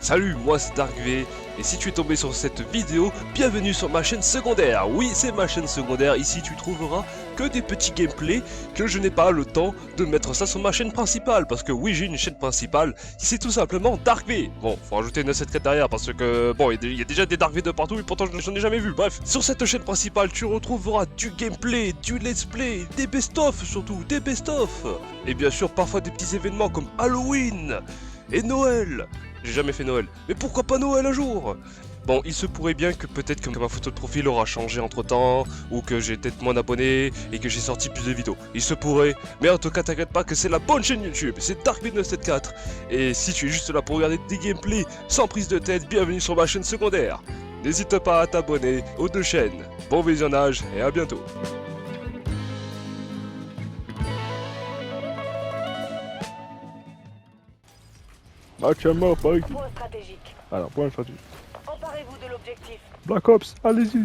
Salut, moi c'est DarkV, et si tu es tombé sur cette vidéo, bienvenue sur ma chaîne secondaire. Oui, c'est ma chaîne secondaire, ici tu trouveras que des petits gameplays que je n'ai pas le temps de mettre ça sur ma chaîne principale. Parce que oui, j'ai une chaîne principale, c'est tout simplement DarkV. Bon, faut rajouter une secrétariat parce que, bon, il y a déjà des DarkV de partout, et pourtant je n'en ai jamais vu. Bref, sur cette chaîne principale, tu retrouveras du gameplay, du let's play, des best-of surtout, des best-of. Et bien sûr, parfois des petits événements comme Halloween et Noël. J'ai jamais fait Noël. Mais pourquoi pas Noël un jour? Bon, il se pourrait bien que peut-être que ma photo de profil aura changé entre temps, ou que j'ai peut-être moins d'abonnés, et que j'ai sorti plus de vidéos. Il se pourrait, mais en tout cas t'inquiète pas que c'est la bonne chaîne YouTube, c'est Dark1974. Et si tu es juste là pour regarder des gameplays sans prise de tête, bienvenue sur ma chaîne secondaire. N'hésite pas à t'abonner aux deux chaînes. Bon visionnage et à bientôt. Match à mort, Paris. Point stratégique. Alors, point stratégique. Emparez-vous de l'objectif. Black Ops, allez-y.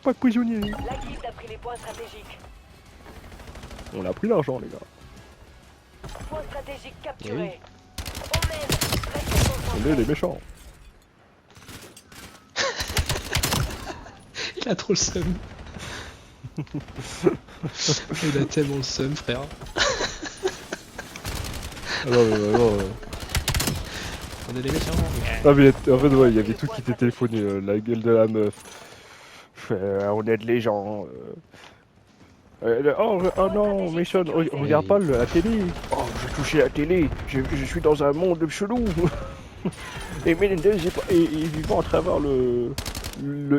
Pas de prisonniers. La guilde a pris les points stratégiques. On a pris l'argent, les gars. Point stratégique capturé. Oui. On mène. Restez On est concentrés. les méchants. Il a trop le seum. Il a tellement le seum, frère. Ah non, mais vraiment. On est des méchants. Ah, mais en fait, ouais, il y avait tout qui était téléphoné. La gueule de la meuf. On aide les gens. Oh non, Mason, regarde pas la télé. Oh, j'ai touché la télé. Je suis dans un monde chelou. Et Menendez est vivant à travers le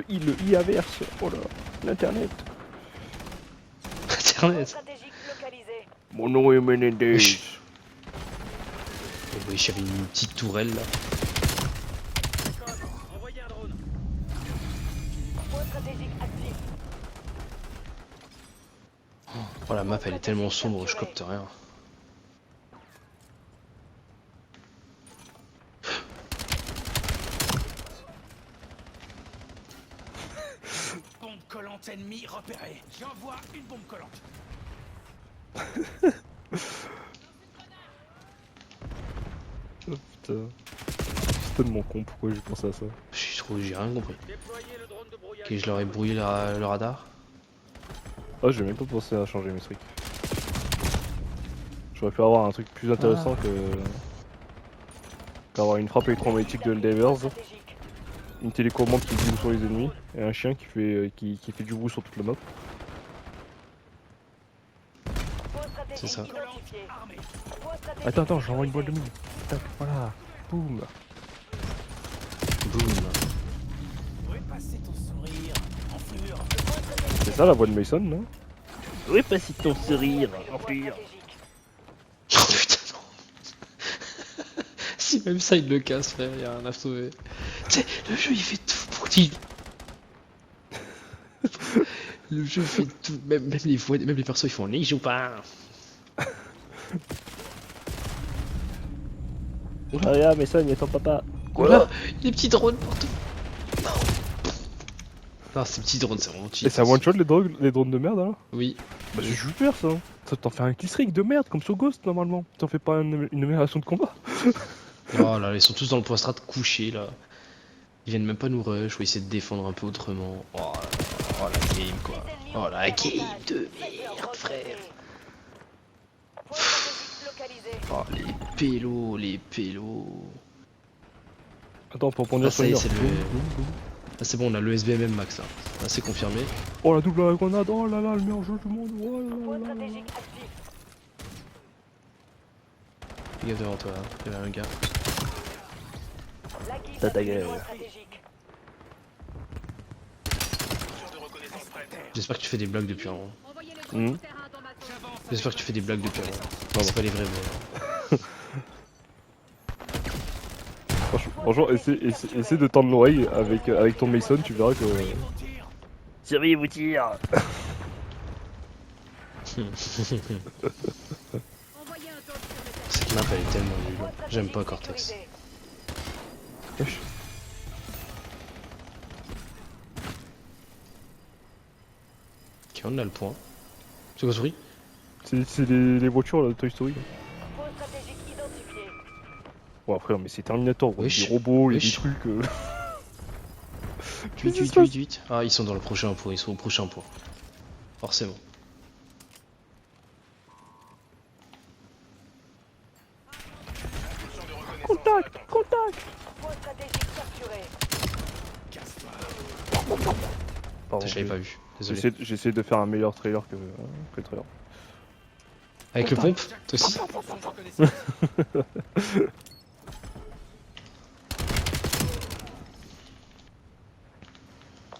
I inverse. Oh là, l'internet. Point Internet. stratégique localisé. Mon nom est Menendez. Wesh. Oui, j'avais une petite tourelle là. Point stratégique actif. Oh la map elle est tellement sombre, je capte rien. Bombe collante ennemie repérée. J'envoie une bombe collante. Oh putain. C'est tellement con, pourquoi j'ai pensé à ça. J'ai rien compris. Ok, je leur ai brouillé le radar. Ah, j'ai même pas pensé à changer mes trucs. J'aurais pu avoir un truc plus intéressant qu'avoir une frappe électromagnétique de Eldavers, Stratégique. une télécommande qui zoome sur les ennemis, et un chien qui fait du bruit sur toute la map. Point stratégique C'est ça. identifié. Armée. Point stratégique Attends, j'envoie une boîte de sécurisé. mine. Tac, voilà. Boum. Boum. Où est passé ton sourire, enflure? Point stratégique C'est ça la voix de Mason, non? Point stratégique. Oh putain non. Si même ça il le casse frère, y'a rien à sauver. Tu sais, le jeu il fait tout pour qu'il... Le jeu fait tout, même les voix, même les persos ils font les joue pas. Ah, regarde, Mason, il y a ton papa. Voilà, les petits drones partout. Non. Non, ces petits drones c'est vraiment cheat. Et ça one-shot les drones de merde alors? Oui. Bah, c'est super ça. Ça t'en fait un killstreak de merde comme sur Ghost normalement. T'en fais pas une amélioration de combat. Oh là, ils sont tous dans le point strat couchés là. Ils viennent même pas nous rush ou essayer de défendre un peu autrement. Oh, là, oh la game quoi. Oh la game de merde frère. Point stratégique localisé. Oh les pélos, les pélos. Attends, pour rebondir Ah, sur ça y est, une c'est le- Boum, boum, boum. Ah c'est bon, on a le SBMM max là. Ah, c'est confirmé. Oh la double grenade, oh là là, le meilleur jeu du monde. Oh là Point là là là. stratégique actif. Fais gaffe devant toi, hein. Il y avait un gars. La guilde T'as a ta pris les gueule. points stratégiques. J'espère que tu fais des blagues depuis un moment. Hmm. J'espère que tu fais des blagues depuis un moment. Non, c'est pas les vrais mots. Franchement, essaie de tendre l'oreille avec ton Mason, tu verras que. Siri vous tire. Cette map elle est tellement nulle. J'aime pas Cortex. Sécurisé. Wesh. Ok, on a le point. C'est quoi souris? C'est les voitures là, de Toy Story. Point stratégique identifié. Bon après non mais c'est Terminator, gros. Wesh. Des robots, il y a des Wesh. trucs... Vite. Ah, ils sont dans le prochain point, ils sont au prochain point. Forcément. Contact. Point stratégique capturé. Pardon, Je l'avais pas vu, désolé. J'essaie de faire un meilleur trailer que le trailer. Avec le pompe, toi aussi.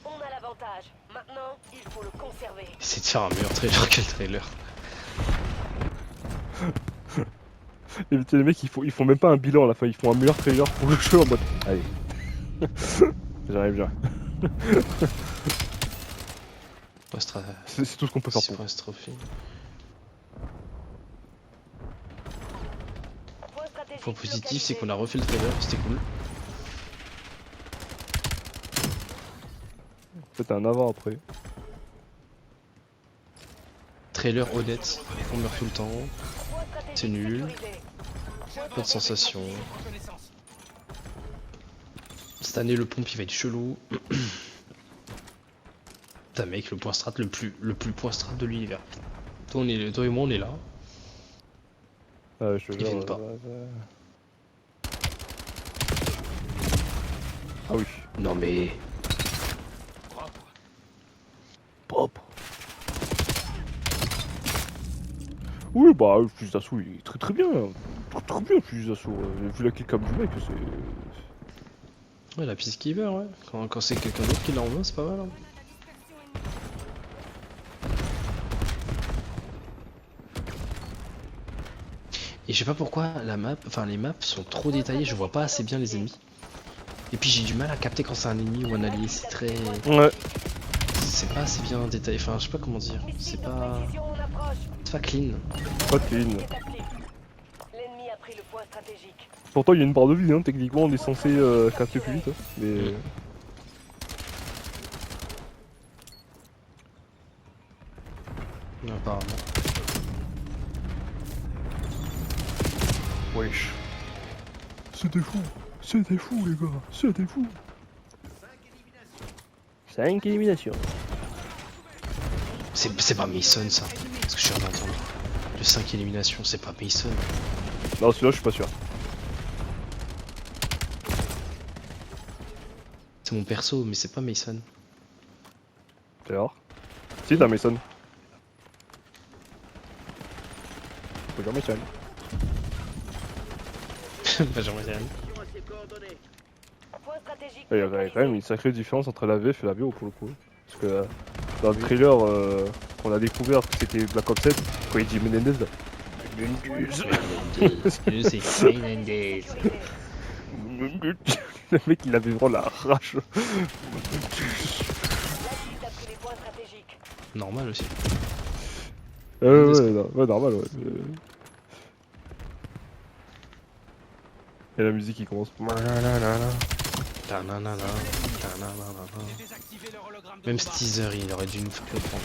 On a l'avantage. Maintenant, il faut le conserver. Essaye de faire un meilleur trailer que le trailer. Et tu sais, les mecs ils font même pas un bilan à la fin, ils font un meilleur trailer pour le jeu en mode... Allez. J'arrive. C'est tout ce qu'on peut faire pour. Trophy. Point stratégique Point positif, localisé. c'est qu'on a refait le trailer, c'était cool. Peut-être un avant après. Trailer honnête, on meurt tout le temps, Point stratégique c'est nul. sécurisé. Pas de sensation. Cette année, le pompe il va être chelou. Putain, mec, le point strat le plus point strat de l'univers. Toi et moi, on est là. Je te Ils viennent pas. Ah oui. Non, mais. Propre. Oui bah le fusil d'assaut il est très bien. Très bien le fusil d'assaut. Vu la killcam du mec c'est... Ouais, la peacekeeper, ouais. Quand c'est quelqu'un d'autre qui l'a en main, c'est pas mal. Hein. Et je sais pas pourquoi les maps sont trop détaillées, je vois pas assez bien les ennemis. Et puis j'ai du mal à capter quand c'est un ennemi ou un allié, c'est très... Ouais. C'est pas assez bien détaillé, enfin je sais pas comment dire, c'est pas... C'est pas clean. Pas clean. L'ennemi a pris le point stratégique. Pourtant il y a une barre de vie hein, techniquement on est censé capter plus vite hein, mais... Apparemment. Wesh. C'était fou les gars, c'était fou. 5 éliminations. C'est pas Mason ça, parce que je viens d'entendre. Le 5 éliminations, c'est pas Mason. Non celui-là je suis pas sûr. C'est mon perso, mais c'est pas Mason. Alors. Si t'as Mason. Faut dire Mason. Benjamin Zan. Point stratégique Il y a quand même une sacrée différence entre la VF et la VO pour le coup. Parce que dans le trailer qu'on a découvert que c'était Black Ops 7, quand il dit Menendez là. sécurisé. Le mec il avait vraiment la rage. La liste a pris les points stratégiques. Normal aussi. Ouais, normal ouais. Et la musique qui commence. Même ce teaser, il aurait dû nous faire comprendre.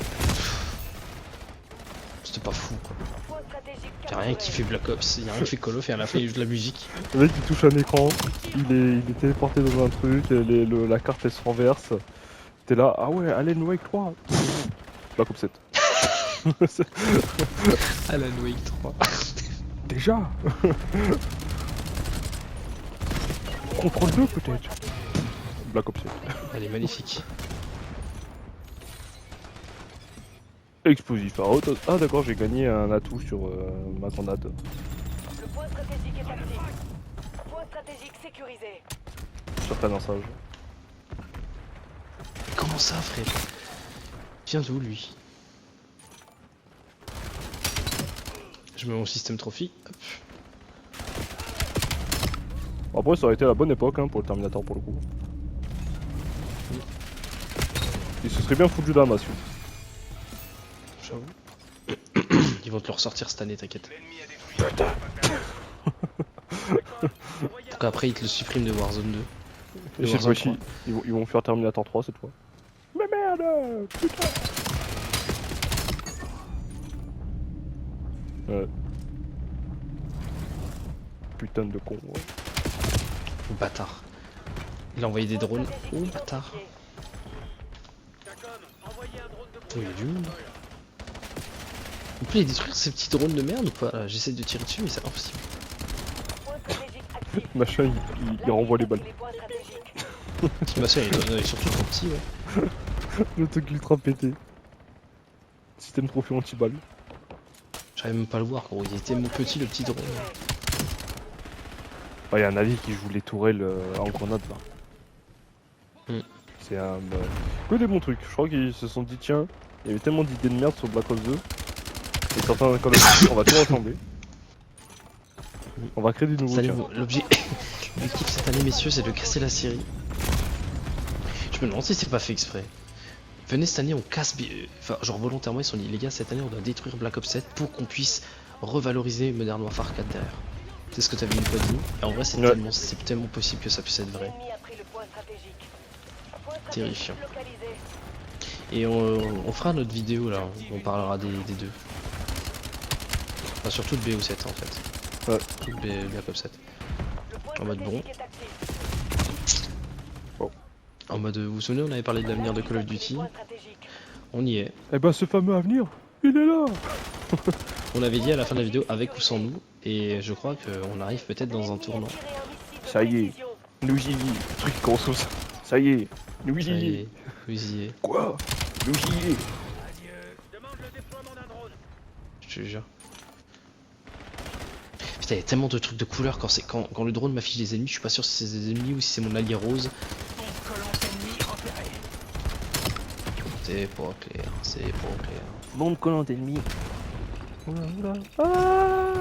C'était pas fou quoi. Point stratégique Y'a rien qui fait Black Ops, y'a rien qui fait Call of et à la fin il joue de la musique. Le mec il touche un écran, il est téléporté dans un truc, la carte elle se renverse. T'es là, ah ouais, Alan Wake 3. Black Ops 7. Alan Wake 3. Déjà. Contrôle 2 peut-être. Black Ops 7. Elle est magnifique. Explosif à haute. Ah d'accord, j'ai gagné un atout sur ma grenade. Le point stratégique est actif. Point stratégique sécurisé. Sur ta lançage. Comment ça frère? Viens d'où lui? Je mets mon système trophy. Hop. Bon, après ça aurait été la bonne époque hein, pour le Terminator pour le coup. Il se serait bien foutu de la masse. J'avoue. Ils vont te le ressortir cette année, t'inquiète. Pour qu'après ils te le suppriment de Warzone 2. Et cette fois-ci, ils vont faire Terminator 3 cette fois. Mais merde, putain. Ouais. Putain de con, ouais. bâtard. Il a envoyé des drones. Oh bâtard. Oh, il y a du monde. On peut les détruire ces petits drones de merde ou pas? Là, j'essaie de tirer dessus mais c'est impossible. Machin, il renvoie les balles. Petit machin il est surtout trop petit ouais. Le truc ultra pété. Système trophée anti-balle. J'arrive même pas à le voir gros, il était tellement petit le petit drone. Ah, y a un avis qui joue les tourelles en grenade là. C'est un. Que des bons trucs. Je crois qu'ils se sont dit, tiens, il y avait tellement d'idées de merde sur Black Ops 2. Et certains Call of Duty, on va tout rassembler. On va créer des nouveaux tiers. L'objectif cette année, messieurs, c'est de casser la série. Je me demande si c'est pas fait exprès. Venez cette année, on casse. Enfin, genre volontairement, ils sont dit, les gars, cette année, on doit détruire Black Ops 7 pour qu'on puisse revaloriser Modern Warfare 4 derrière. C'est ce que t'avais une fois dit. Et en vrai, c'est tellement possible que ça puisse être vrai. Terrifiant. Et on fera notre vidéo là, on parlera des deux. Enfin, surtout de BO7 en fait. Ouais. Tout de Black Ops 7. En mode bon. En mode, vous vous souvenez, on avait parlé de l'avenir de Call of Duty. On y est. Eh ben, ce fameux avenir, il est là. On avait dit à la fin de la vidéo avec ou sans nous. Et je crois qu'on arrive peut-être dans un tournant. Ça y est, nous y est. Truc qu'on comme ça. Ça y est, nous Ça y y est. est, vous y êtes. Quoi? Nous y est. Je te jure. Putain, il y a tellement de trucs de couleurs quand le drone m'affiche des ennemis, je suis pas sûr si c'est des ennemis ou si c'est mon allié rose. C'est pas clair, c'est pas clair. Bombe collante ennemi. Ah.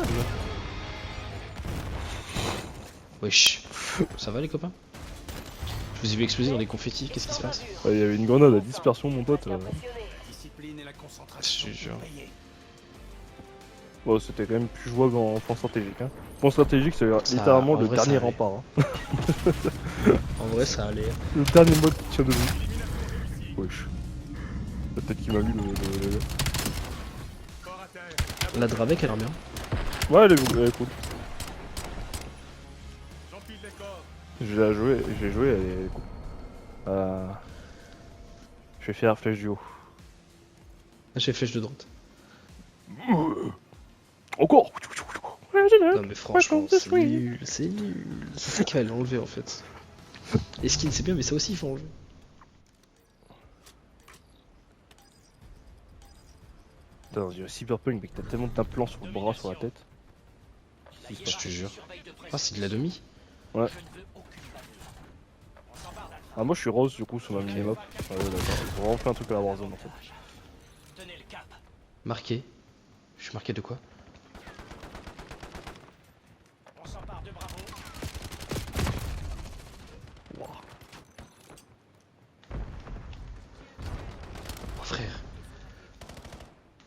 Wesh. Ça va les copains? Je vous ai vu exploser dans les confettis, qu'est-ce qui se passe? Il y avait une grenade à dispersion, mon pote. Discipline et la concentration. Je te jure. Bon, c'était quand même plus jouable en point stratégique. Hein. Point stratégique, c'est Ça, littéralement en le vrai, dernier ça allait. rempart. Hein. En vrai ça allait. Le dernier mode qui tient debout. Wesh. Peut-être qu'il m'a vu le. La Dravec elle a l'air bien. Ouais, elle est cool. J'ai joué, elle est cool. Je vais faire flèche du haut. J'ai flèche de droite. Encore. Non mais franchement c'est nul, c'est nul. C'est ça qui va l'enlever en fait. Et skin c'est bien mais ça aussi il faut enlever. Dans un cyberpunk, mec, t'as tellement d'implants sur le bras, sur la tête. Je te jure. Ah c'est de la demi? Ouais. Ah, moi je suis rose du coup sur ma minimap. Ah ouais, d'accord. J'ai vraiment fait un truc à la Warzone en fait. Tenez le cap. Marqué. Je suis marqué de quoi? On s'empare de Bravo. Oh frère.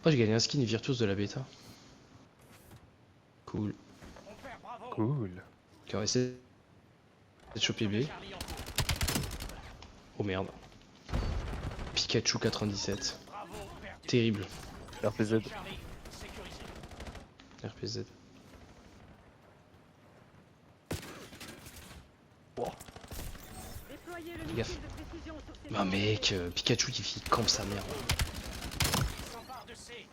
Oh j'ai gagné un skin Virtuos de la bêta. Cool. On perd Bravo. Cool. Ok on va essayer de choper B. Charlie en cours. Oh merde. Pikachu 97. Bravo, perdu. Terrible. RPZ. Charlie, sécurisé. RPZ. Fais gaffe. Ah mec, Pikachu il campe sa mère. On s'empare de C.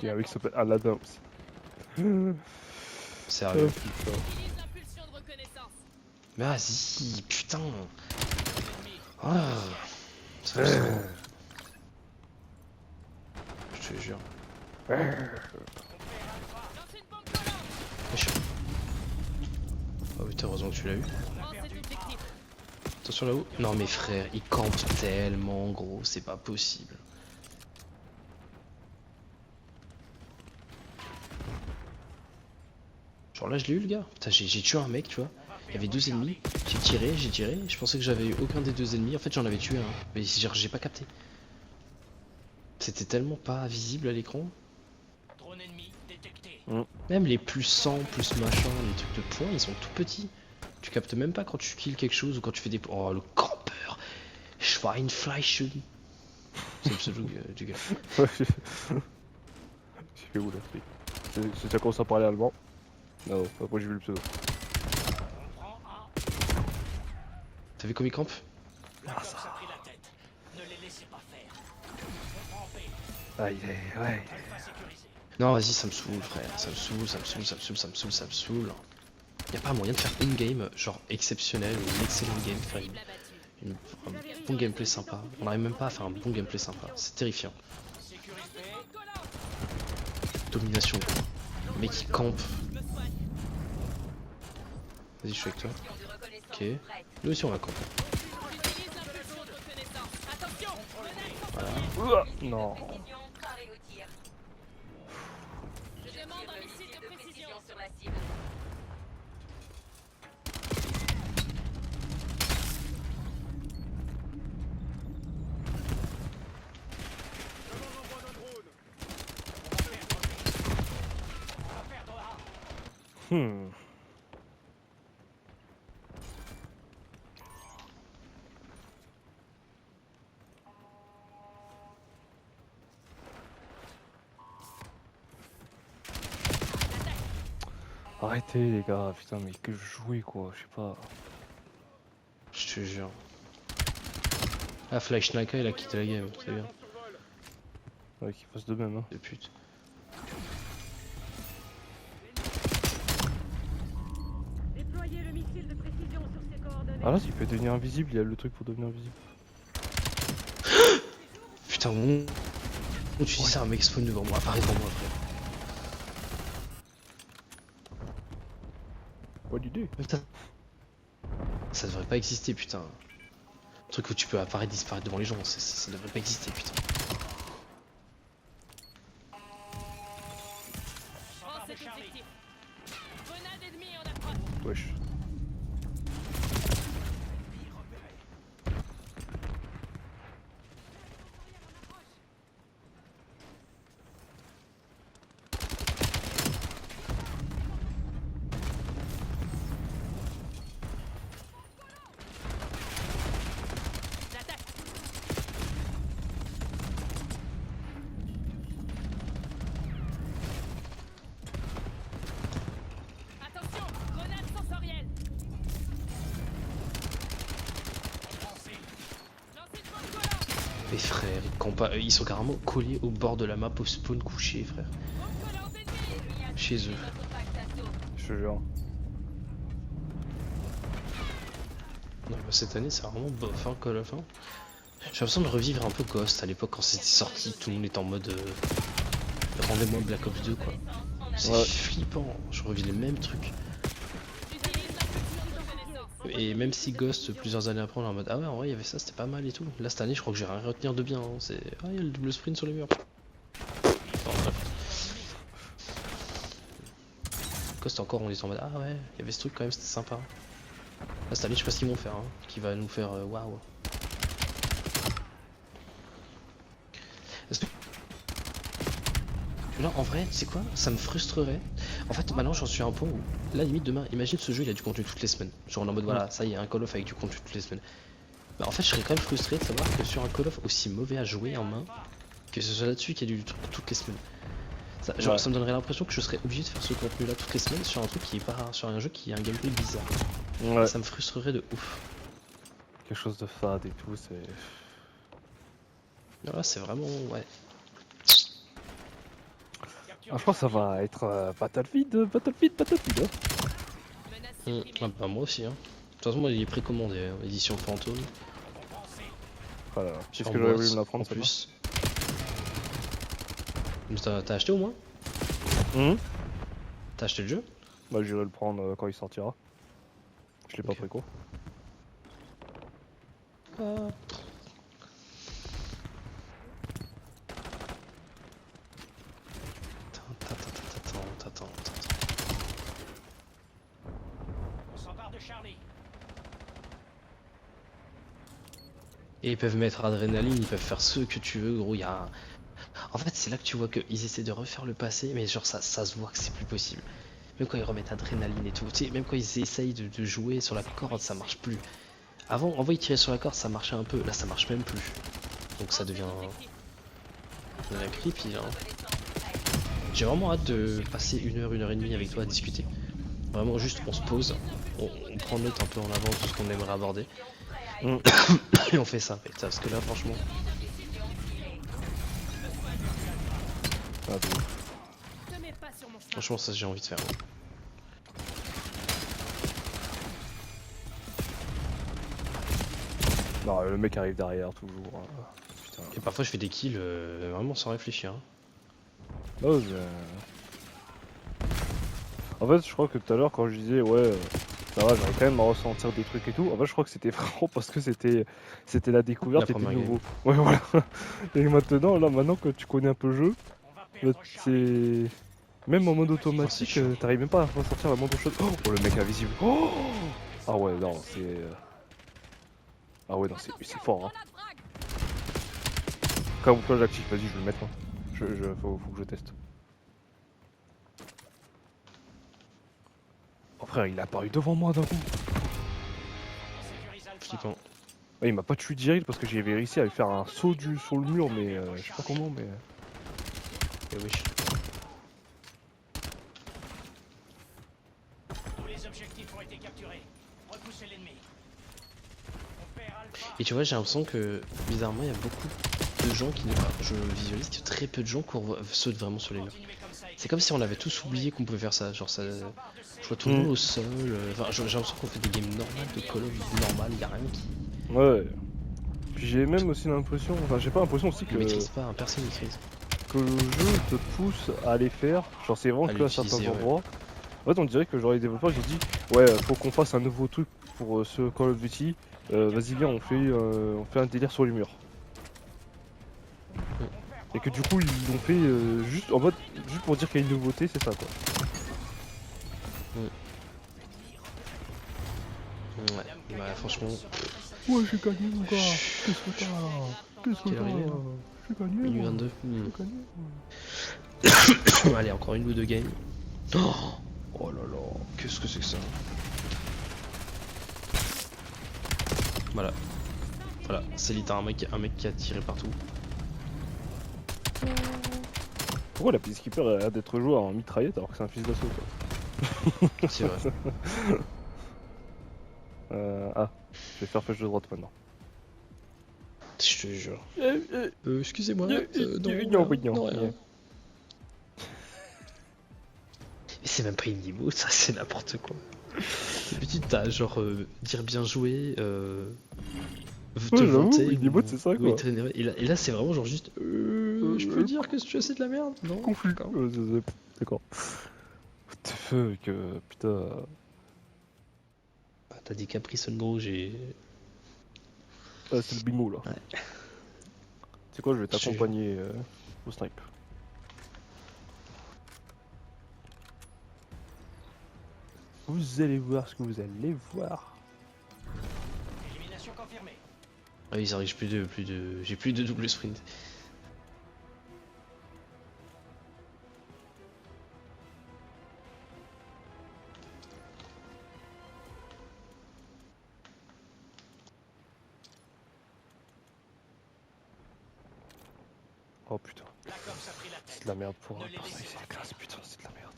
Il y a un mec qui s'appelle Aladdin aussi. Sérieux. Putain. Mais vas-y, putain. Ah. Ça fait ça. Je te jure. Wesh. Oh putain, heureusement que tu l'as eu. Attention là-haut. Non mais frère, il campe tellement gros, c'est pas possible. Genre là je l'ai eu le gars. Putain, j'ai tué un mec, tu vois. Il y avait deux ennemis. J'ai tiré. Je pensais que j'avais eu aucun des deux ennemis. En fait j'en avais tué un. Mais genre j'ai pas capté. C'était tellement pas visible à l'écran. Drone ennemi détecté. Même les plus 100, plus machin, les trucs de points, ils sont tout petits. Tu captes même pas quand tu kills quelque chose ou quand tu fais des... Oh le campeur. Schweinfleisch. C'est le pseudo du gars. Ouais, j'ai fait où là? C'est déjà commencé à parler allemand. Non, après j'ai vu le pseudo. T'as vu comme il campe? Black Ops a pris la tête. Ne les laissez pas faire. Rampez. Ah, il est. Ouais. Alpha sécurisé. Non, vas-y, ça me saoule, frère. Ça me saoule. Y a pas moyen de faire une game, genre exceptionnelle ou une excellente game, faire un bon gameplay sympa. On n'arrive même pas à faire un bon gameplay sympa. C'est terrifiant. Sécurisé. Domination. Le mec qui campe. Vas-y, je suis avec toi. Ok. Nous aussi, on va camper. Ouah, non. Hmm. Arrêtez les gars, putain mais que je jouais quoi, je sais pas. Je te jure. Ah, Flash Naka, il a quitté la game, c'est bien. Ouais, qu'il fasse de même hein. De pute. Déployez le missile de précision sur ses coordonnées. Ah là il peut devenir invisible, il y a le truc pour devenir invisible. Putain, mon. Tu dis ça, un mec spawn devant moi, apparaît devant moi, frère. Bonne idée. Putain. Ça devrait pas exister, putain. Un truc où tu peux apparaître, disparaître devant les gens, ça devrait pas exister, putain. Wesh. Attention, grenade sensorielle. Lancez le bombe collant. Mais frère, ils sont carrément collés au bord de la map au spawn couché, frère. Bombe collante ennemie. Chez eux. Je te jure. Non, bah, cette année, c'est vraiment bof, hein, Call of. Hein. J'ai l'impression de revivre un peu Ghost à l'époque quand c'était sorti, tout le monde était en mode. Rendez-moi Black Ops 2, quoi. C'est Ouais. flippant, je revis les mêmes trucs. Et même si Ghost, plusieurs années après, on est en mode ah ouais, en vrai, il y avait ça, c'était pas mal et tout. Là, cette année, je crois que j'ai rien à retenir de bien. Hein. C'est ah, il y a le double sprint sur les murs. Enfin, bref. Ghost, encore, on est en mode ah ouais, il y avait ce truc quand même, c'était sympa. Là, cette année, je sais pas ce qu'ils vont faire, hein, qui va nous faire waouh. Est-ce que- Là, en vrai, c'est quoi? Ça me frustrerait. En fait, maintenant, j'en suis à un point où, là, limite, demain, imagine ce jeu, il a du contenu toutes les semaines. Genre, en mode, voilà, ça y est, un Call of avec du contenu toutes les semaines. Bah, en fait, je serais quand même frustré de savoir que sur un Call of aussi mauvais à jouer en main, que ce soit là-dessus qu'il y a du truc toutes les semaines. Ça, genre, Ouais. ça me donnerait l'impression que je serais obligé de faire ce contenu-là toutes les semaines sur un truc qui est pas, sur un jeu qui a un gameplay bizarre. Ouais. Ça me frustrerait de ouf. Quelque chose de fade et tout, c'est. Là, c'est vraiment, ouais. Ah, je pense que ça va être Battlefield. Hein. Ah, bah, moi aussi, hein. De toute façon, moi, il est précommandé, hein, édition fantôme. Voilà. Sur Qu'est-ce que j'aurais voulu boîte, me la prendre en celle-là. plus. Mais t'as acheté au moins? T'as acheté le jeu? Bah j'irai le prendre quand il sortira. Je l'ai pas Ok. pris quoi. Attends. On s'empare de Charlie. Et ils peuvent mettre adrénaline, ils peuvent faire ce que tu veux, gros. En fait, c'est là que tu vois qu'ils essaient de refaire le passé, mais genre ça se voit que c'est plus possible. Même quand ils remettent adrénaline et tout, tu sais, même quand ils essayent de jouer sur la corde, ça marche plus. Avant, en vrai, ils tiraient sur la corde, ça marchait un peu. Là, ça marche même plus. Donc ça devient creepy, là. J'ai vraiment hâte de passer une heure et demie avec toi à discuter. Vraiment, juste, on se pose, on prend note un peu en avance de ce qu'on aimerait aborder. Et on fait ça, putain, parce que là, franchement. Ah, bon. Franchement, ça, j'ai envie de faire. Non, le mec arrive derrière toujours. Putain. Et parfois, je fais des kills vraiment sans réfléchir. Hein. Oh, en fait, je crois que tout à l'heure, quand je disais, ouais, ça va, j'arrive quand même à ressentir des trucs et tout, en fait, je crois que c'était vraiment parce que c'était la découverte, La c'était première nouveau. Ouais, voilà. Et maintenant, maintenant que tu connais un peu le jeu, là, c'est. Même en mode automatique, chiant. t'arrives même pas à ressortir la moindre chose. Oh, le mec invisible. Oh ah ouais, non, c'est. Ah ouais, non, c'est fort, hein. Camouflage actif, vas-y, je vais le mettre. Hein. Faut que je teste. Oh frère, il est apparu devant moi d'un coup. Flippant. Ouais, il m'a pas tué direct parce que j'ai réussi à lui faire un saut sur le mur, mais je sais pas comment, mais. Et oui. Tous les objectifs ont été capturés. Repoussez l'ennemi. On perd Alpha. Et tu vois, j'ai l'impression que, bizarrement, il y a beaucoup de gens qui ne. Je visualise que très peu de gens sautent vraiment sur les murs. Continuez comme ça. C'est comme si on avait tous oublié qu'on pouvait faire ça. Genre, ça. Je vois tout le monde au sol. Enfin, j'ai l'impression qu'on fait des games normales de Call of Duty normal, y'a rien qui. Ouais. Puis j'ai même aussi l'impression, enfin j'ai pas l'impression aussi Ne maîtrise pas, hein, personne maîtrise. que le jeu te pousse à les faire. Genre c'est vraiment À que à certains l'utiliser, ouais. endroits. En fait on dirait que genre les développeurs ils ont dit ouais faut qu'on fasse un nouveau truc pour ce Call of Duty. Vas-y viens on fait un délire sur les murs. Et que du coup ils l'ont fait juste en mode juste pour dire qu'il y a une nouveauté, c'est ça quoi. Ouais, bah franchement. Ouais j'ai gagné mon gars. Qu'est-ce que t'as? Qu'est-ce que Quelle heure il est, là J'ai gagné. Minuit moi. 22. J'ai gagné. Allez, encore une ou deux games. Oh, oh là là, qu'est-ce que c'est que ça? Voilà. Voilà, c'est littéralement un mec qui a tiré partout. Pourquoi la peacekeeper a l'air d'être joué en mitraillette alors que c'est un fils d'assaut quoi? C'est vrai. Ah, je vais faire flèche de droite maintenant. Je te jure. Excusez-moi. Non, rien. Mais c'est même pas une niveau, ça c'est n'importe quoi. D'habitude t'as genre dire bien joué, te j'avoue, vanter. une emote, c'est ça, quoi. Et là c'est vraiment genre juste. Je peux dire que tu as c'est de la merde, non? Conflit. D'accord. What the fuck, putain. Ah, t'as dit Caprice gros, j'ai. Ah, c'est le bingo là. Ouais. C'est quoi, je vais t'accompagner au snipe. Vous allez voir ce que vous allez voir. Élimination confirmée. Ah ils arrivent j'ai plus de double sprint. Oh putain, Black Ops a pris la c'est tête. de la merde pour Ne un les personnage, laissez c'est la pas classe, putain, c'est de la merde.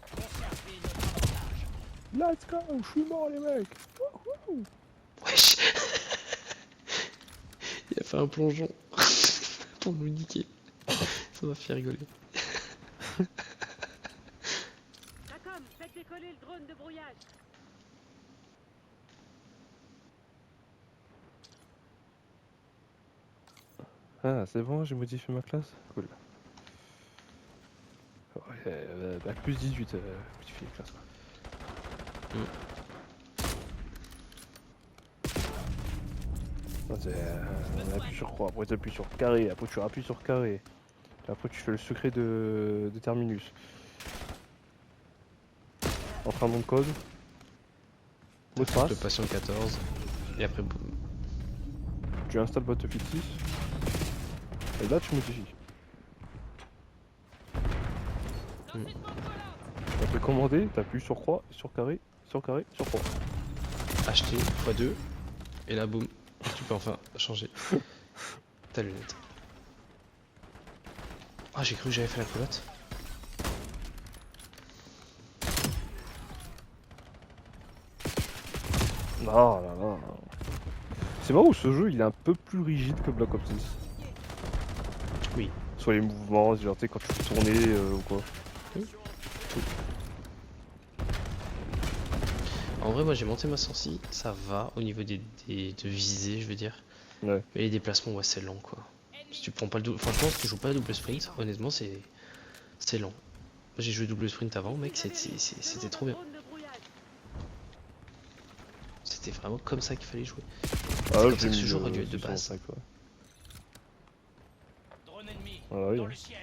Conservez notre avantage. Let's go, je suis mort les mecs. Wesh. Il a fait un plongeon pour nous niquer. Ça m'a fait rigoler. Racom, faites décoller le drone de brouillage. Ah, c'est bon, j'ai modifié ma classe. Cool. Ouais, bac plus 18, modifier les classes. Non, on appuie sur croix, après tu appuies sur carré, après tu appuies sur carré. Et après tu fais le secret de Terminus. Entre un nom de code. Mot de Le passe. patient 14. Et après boum. Tu installes Battlefield 6. Et là tu modifies. Tu peux commander, t'appuies sur croix, sur carré, sur carré, sur croix. Acheter x2. Et là boum. Tu peux enfin changer ta lunette. Ah j'ai cru que j'avais fait la culotte. Ah là là. C'est marrant où ce jeu il est un peu plus rigide que Black Ops 6. Oui. Sur les mouvements, genre tu sais quand tu fais tourner ou quoi. En vrai, moi j'ai monté ma sortie, ça va au niveau de visée, je veux dire. Ouais. Mais les déplacements, ouais, c'est lent quoi. Si tu prends pas le double. Franchement, si tu joues pas à double sprint, honnêtement, c'est lent. J'ai joué double sprint avant, mec, c'était trop bien. C'était vraiment comme ça qu'il fallait jouer. Ah comme là, ça que ce jeu mis aurait dû être de base. 65, ouais. Drone ennemi Ah oui, dans hein. le ciel.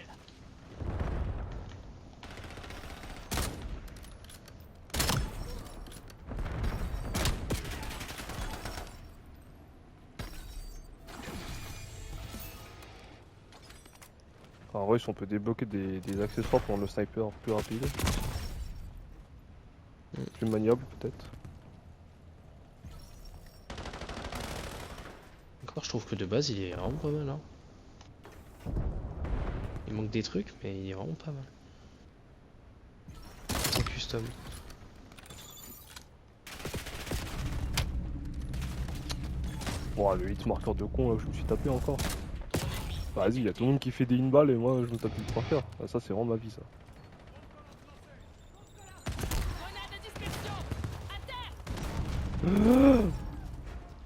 En vrai, si on peut débloquer des accessoires pour le sniper plus rapide. Plus maniable peut-être. Encore, je trouve que de base, il est vraiment pas mal. Hein. Il manque des trucs, mais il est vraiment pas mal. En custom. Bon, le hit marqueur de con là, je me suis tapé encore. Vas-y, y a tout le monde qui fait des in-balles et moi je me tape une 3 faire. Ah, ça c'est vraiment ma vie ça.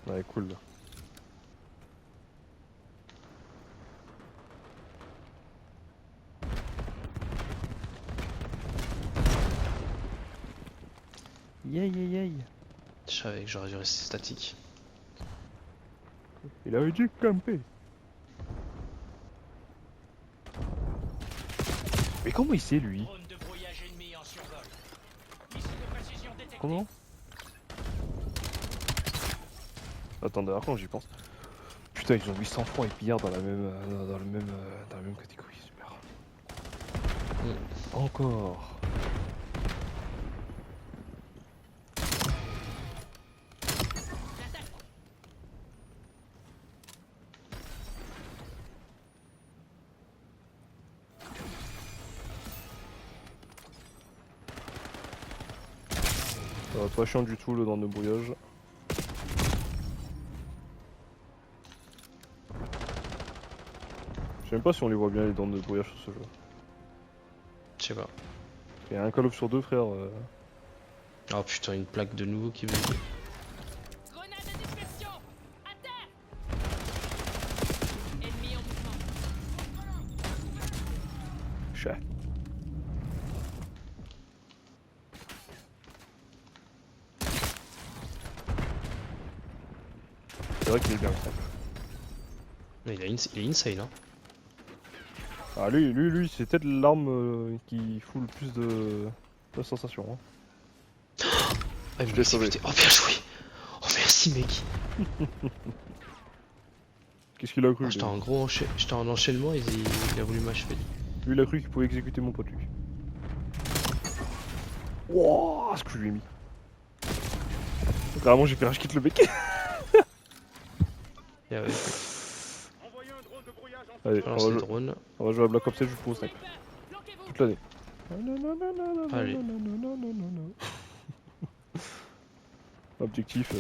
Ouais, cool. Yay. Je savais que j'aurais dû rester statique. Il avait dû camper. Mais comment il sait lui? Drone de brouillage ennemi en survol. Missile de précision détecté. Comment? Attends, d'ailleurs quand j'y pense. Putain, ils ont 800 francs et pillards dans la même dans la même catégorie, super. Encore. Ça va pas chiant du tout le dent de brouillage. Je sais même pas si on les voit bien les dents de brouillage sur ce jeu. Je sais pas. Il y a un Call of sur deux frère. Oh putain, une plaque de nouveau qui me dit. Grenade de dispersion. À terre. Ennemi en mouvement. Chat. C'est vrai qu'il est bien le sac. Mais il est insane, hein. Ah lui c'est peut-être l'arme qui fout le plus de sensations. Hein. Ah, Je l'ai sauvé. Oh bien joué. Oh merci mec. Qu'est-ce qu'il a cru Ah, lui j'étais en enchaînement et il a voulu m'achever. Lui il a cru qu'il pouvait exécuter mon pote lui. Wouah, ce que je lui ai mis. Carrément j'ai fait rage quitte le bec. Et ouais, Allez, balance les drones. on va jouer à Black Ops 7 juste pour le snipe. Toute l'année. Allez. Objectif,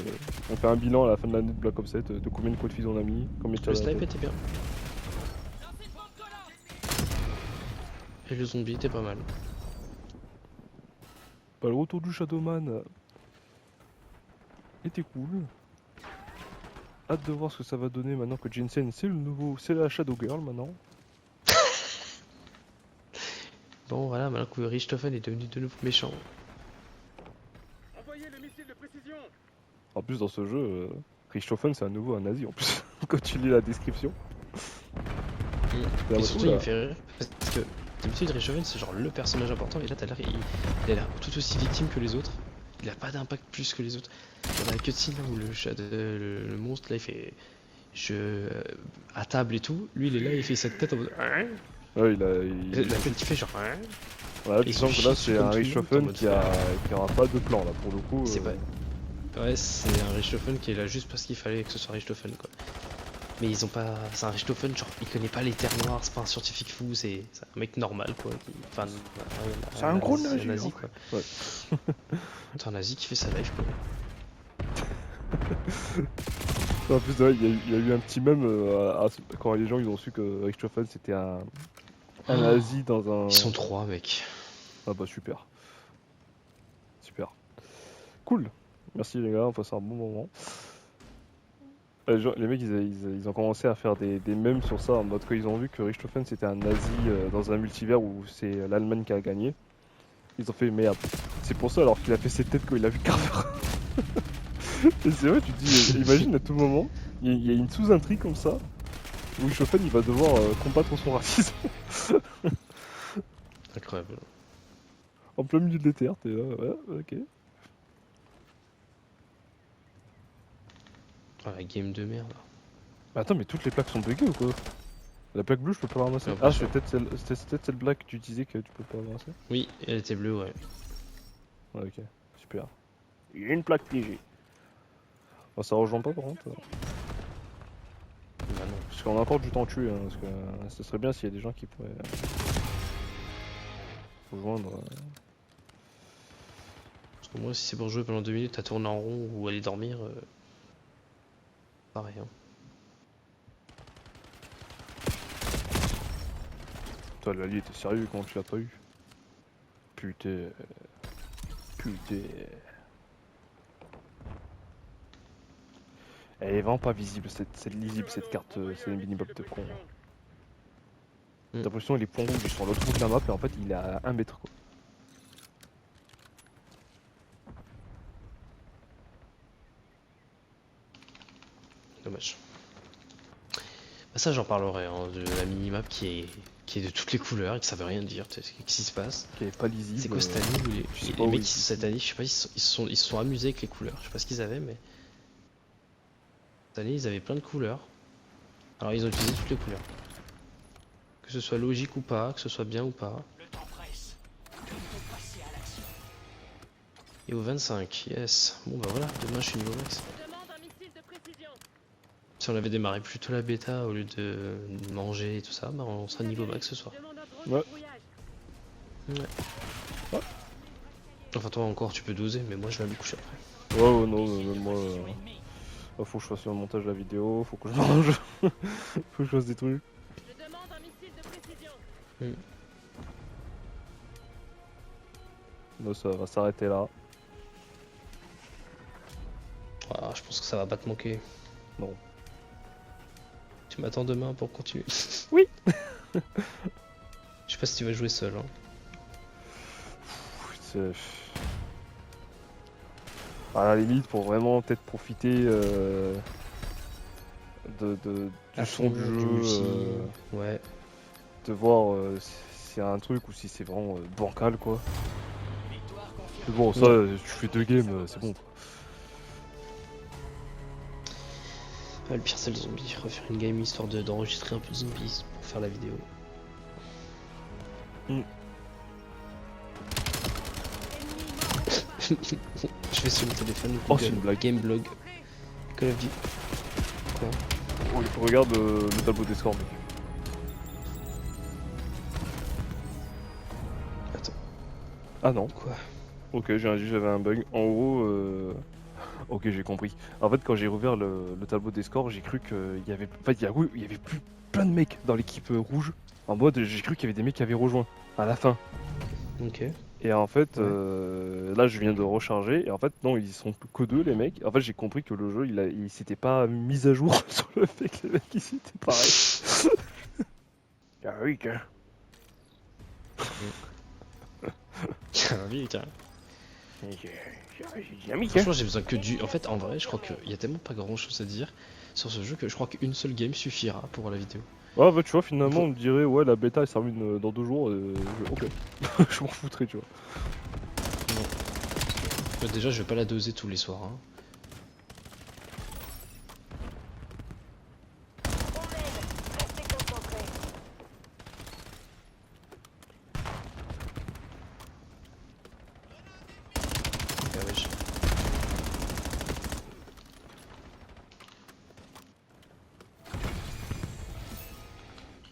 on fait un bilan à la fin de l'année de Black Ops 7, de combien de coups de fusil on a mis, combien de Le tirs à la snipe tête. était bien. Et le zombie était pas mal. Bah, le retour du Shadowman était cool. Hâte de voir ce que ça va donner maintenant que Jensen c'est la Shadow Girl maintenant. Bon voilà, maintenant que Richthofen est devenu de nouveau méchant. En plus dans ce jeu, Richthofen c'est à nouveau un nazi en plus, quand tu lis la description. Et surtout il me fait rire parce que d'habitude Richthofen c'est genre le personnage important et là il a l'air tout aussi victime que les autres. Il a pas d'impact plus que les autres. Dans la cutscene là où le monstre là il fait à table et tout, lui il est là il fait cette tête en mode Ouais, la tête qui fait genre Voilà, Et tu il sens se que là chie c'est dessus un comme tout le monde, en Richthofen mode qui aura pas de plan là pour le coup. C'est pas. Ouais, c'est un Richthofen qui est là juste parce qu'il fallait que ce soit Richthofen quoi. Mais ils ont pas. C'est un Richthofen, genre il connaît pas les terres noires, c'est pas un scientifique fou, c'est un mec normal quoi. Enfin, C'est un gros nazi, nazi, quoi. Ouais. C'est un nazi qui fait sa life quoi. En plus, ouais, il y a eu un petit mème quand les gens ils ont su que Richthofen c'était un nazi dans un. Ils sont 3, mec. Ah bah super. Super. Cool. Merci les gars, on passe un bon moment. Les mecs ils ont commencé à faire des mèmes sur ça en mode quand ils ont vu que Richthofen c'était un nazi dans un multivers où c'est l'Allemagne qui a gagné. Ils ont fait merde. C'est pour ça alors qu'il a fait ses têtes quand il a vu Carver. Et c'est vrai, tu te dis, imagine à tout moment, il y a une sous-intrigue comme ça où Richthofen il va devoir combattre son racisme. Incroyable. En plein milieu de l'éther, t'es là, ouais, ok. Ah, la game de merde. Mais attends, mais toutes les plaques sont buggées ou quoi? La plaque bleue, je peux pas la ramasser. Ouais, bien Ah, sûr. c'est peut-être celle black que tu disais que tu peux pas ramasser. Oui, elle était bleue, ouais. Ouais, ok, super. Il y a une plaque piégée. Oh, ça rejoint pas par contre. Bah non. Parce qu'on a encore du temps tué, hein, parce que ce serait bien s'il y a des gens qui pourraient rejoindre. Parce que moi, si c'est pour jouer pendant 2 minutes à tourner en rond ou aller dormir, pareil. Hein. Toi, Lali, t'es sérieux quand tu l'as pas eu? Putain. Putain. Elle est vraiment pas visible, c'est lisible cette carte, c'est une mini-map de con. T'as l'impression que les points rouges ils sont à l'autre bout de la map et en fait il est à 1 mètre quoi. Dommage. Bah ça, j'en parlerai, hein, de la minimap qui est de toutes les couleurs et que ça veut rien dire. Qu'est-ce qui se passe? Qui est pas lisible. C'est quoi cette année où je sais pas les où mecs ils- cette année, je sais pas, ils se sont amusés avec les couleurs. Je sais pas ce qu'ils avaient, mais cette année ils avaient plein de couleurs. Alors ils ont utilisé toutes les couleurs. Que ce soit logique ou pas, que ce soit bien ou pas. Le temps presse. Il faut passer à l'action. Et au 25, yes. Bon bah voilà, demain je suis niveau max. Demande un missile de précision. Si on avait démarré plutôt la bêta au lieu de manger et tout ça, bah on sera niveau max ce soir. Demande un drone Ouais. de brouillage. Enfin toi encore tu peux doser, mais moi je vais aller me coucher après. Ouais, ouais, non, même moi. Faut que je fasse un montage de la vidéo, faut que je mange. Faut que je fasse des trucs. Je demande un missile de précision. Là, ça va s'arrêter là. Ah, je pense que ça va pas te manquer. Non. Tu m'attends demain pour continuer. Oui. Je sais pas si tu vas jouer seul. Hein. C'est. À la limite, pour vraiment peut-être profiter du À son fond, du du jeu, multi. Ouais. de voir si c'est un truc ou si c'est vraiment bancal quoi. Victoire confirmée. Mais bon, ça, tu fais 2 games, c'est bon quoi. Ah, le pire c'est le zombie. Refaire une game histoire d'enregistrer un peu de zombies pour faire la vidéo. Je vais sur le téléphone Oh, c'est Google une blague. Gameblog Call of Duty. Quoi? Regarde le tableau des scores, mec. Attends, Ah non. quoi? Ok, j'avais un bug. En gros, ok, j'ai compris. En fait, quand j'ai rouvert le tableau des scores, j'ai cru qu'il y avait, en fait, il y avait plus plein de mecs dans l'équipe rouge. En mode, j'ai cru qu'il y avait des mecs qui avaient rejoint à la fin. Ok. Et en fait, Ouais. là, je viens de recharger. Et en fait, non, ils sont que 2 les mecs. En fait, j'ai compris que le jeu, il s'était pas mis à jour sur le fait que les mecs ils étaient pareils. Ah oui, tiens. Oui, tiens. J'ai mis, Franchement, j'ai besoin que du. En fait, en vrai, je crois qu'il y a tellement pas grand chose à dire sur ce jeu que je crois qu'une seule game suffira pour la vidéo. Ouais, bah tu vois, finalement, on me dirait, ouais, la bêta elle se termine dans 2 jours. Ok. Je m'en foutrais, tu vois. Déjà, je vais pas la doser tous les soirs. Hein. On m'aide. Restez concentrés. Ah ouais,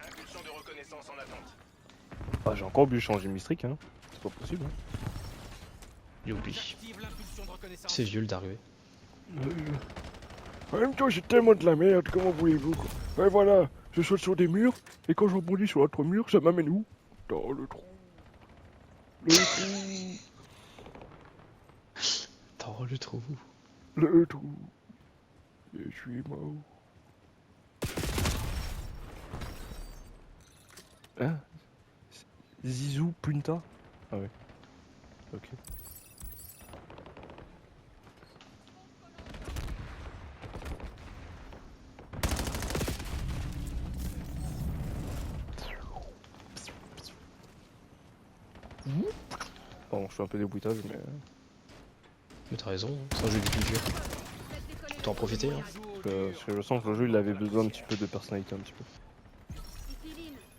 Impulsion de reconnaissance en attente. Ah, j'ai encore oublié de changer Mistric, hein. C'est pas possible. Hein. il oublie. J'active l'impulsion de reconnaissance. C'est vieux le d'arriver. En même temps, j'ai tellement de la merde, comment voulez-vous quoi. Ouais, voilà, je saute sur des murs, et quand je rebondis sur l'autre mur, ça m'amène où? Dans le trou. Le trou. Attends, le trou. Le trou. Et je suis mort. Hein? Zizou Punta? Ah ouais. Ok. Pardon, je fais un peu des bruitages, mais... Mais t'as raison, c'est un jeu de culture. T'en en profiter, hein. parce que je sens que le jeu, il avait besoin un petit peu de personnalité, un petit peu.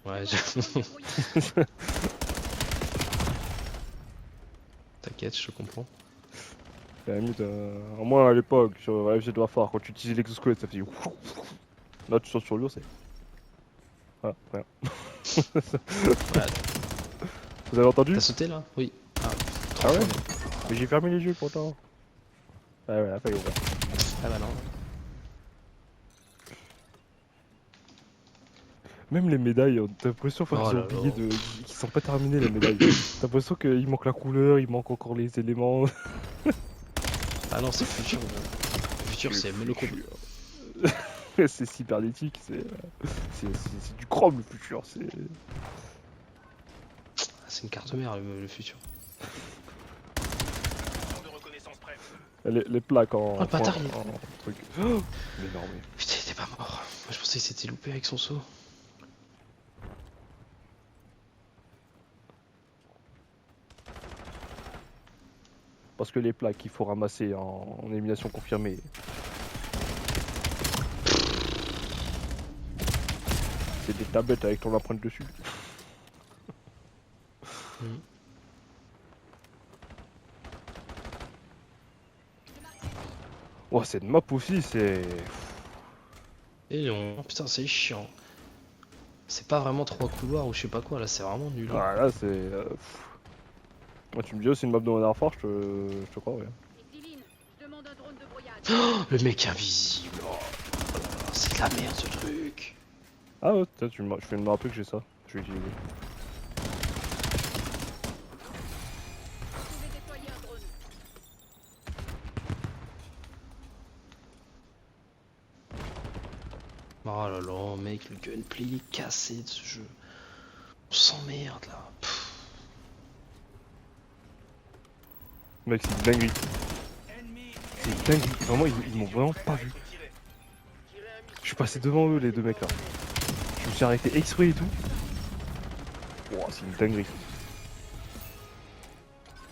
Ouais, T'inquiète, je comprends. À la limite, au moins à l'époque, sur FC de Warfare, quand tu utilisais l'exosquelette, ça faisait... Là, tu sautes sur lui, c'est... Ah, rien. Vous avez entendu? T'as sauté là? Oui. Ah ouais? Mais j'ai fermé les yeux pourtant. Ah ouais, la faille ouvert. Ah bah non. Même les médailles, t'as l'impression qu'ils Oh ont là oublié là. qu'ils sont pas terminés les médailles. T'as l'impression qu'il manque la couleur, il manque encore les éléments. Ah non, c'est le futur. Le futur, c'est le chrome. C'est cybernétique, c'est du chrome le futur. C'est une carte mère, le futur. de reconnaissance prête. Les plaques en, Oh, le bâtard, il- en truc. Oh, mais non mais. Putain, il était pas mort. Moi, je pensais qu'il s'était loupé avec son saut. Parce que les plaques qu'il faut ramasser en élimination confirmée. C'est des tablettes avec ton empreinte dessus. Mhm. Oh, cette map aussi, c'est. Et on... Putain, c'est chiant. C'est pas vraiment 3 couloirs ou je sais pas quoi, là, c'est vraiment nul. Hein. Ah, là, c'est. Moi, tu me dis, oh, c'est une map de Modern Warfare, je te crois, ouais. Oh, le mec invisible. Oh, là là, c'est de la merde ce truc. Ah, ouais, je viens de me rappeler que j'ai ça. Je vais utiliser. Oh là là, mec, le gunplay est cassé de ce jeu. On s'emmerde là. Pff. Mec, c'est une dinguerie. Ennemi. C'est une dinguerie. Vraiment, ils m'ont vraiment pas vu. Tiré. Je suis passé devant eux, les deux mecs là. Je me suis arrêté exprès et tout. Oh, c'est une dinguerie.